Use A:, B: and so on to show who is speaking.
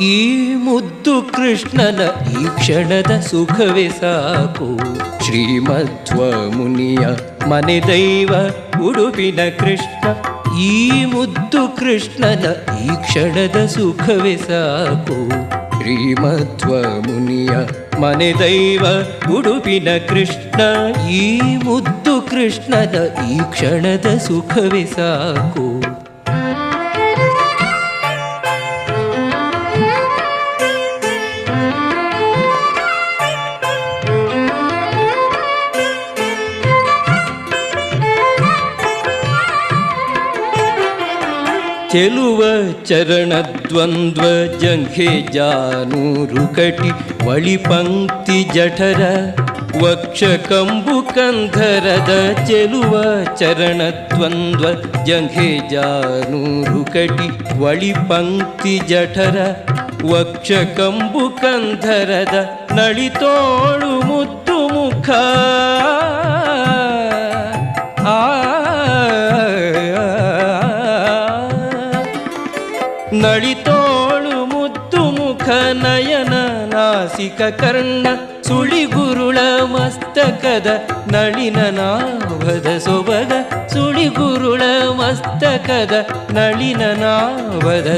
A: ಈ ಮುದ್ದು ಕೃಷ್ಣನ ಈ ಕ್ಷಣದ ಸುಖವೇ ಸಾಕು. ಶ್ರೀಮಧ್ವ ಮುನಿಯ ಮನೆ ದೈವ ಉಡುಪಿನ ಕೃಷ್ಣ. ಈ ಮುದ್ದು ಕೃಷ್ಣನ ಈ ಕ್ಷಣದ ಸುಖವೇ ಸಾಕು. ಶ್ರೀಮಧ್ವ ಮುನಿಯ ಮನೆ ದೈವ ಉಡುಪಿನ ಕೃಷ್ಣ. ಈ ಮುದ್ದು ಕೃಷ್ಣನ ಈ ಕ್ಷಣದ ಸುಖವೇ ಸಾಕು. ಚೆಲುವ ಚರಣದ್ವಂದ್ವ ಜಂಘೆ ಜಾನೂರು ಕಟಿ ವಳಿ ಪಂಕ್ತಿ ಜಠರ ವಕ್ಷ ಕಂಬು ಕಂಧರದ. ಚೆಲುವ ಚರಣದ್ವಂದ್ವ ಜಂಘೆ ಜಾನೂರು ಕಟಿ ವಳಿ ಪಂಕ್ತಿ ಜಠರ ವಕ್ಷ ಕಂಬು ಕಂಧರದ. ನಳಿತೋಳು ಮುದ್ದು ಮುಖ ನಳಿತೋಳು ಮುದ್ದು ಮುಖ ನಯನ ನಾಸಿಕ ಕರ್ಣ ಸುಳಿಗುರುಳ ಮಸ್ತಕದ ನಳಿನ ನಾಭದ ಸೊಬಗ. ಸುಳಿಗುರುಳ ಮಸ್ತಕದ ನಳಿನ ನಾಭದ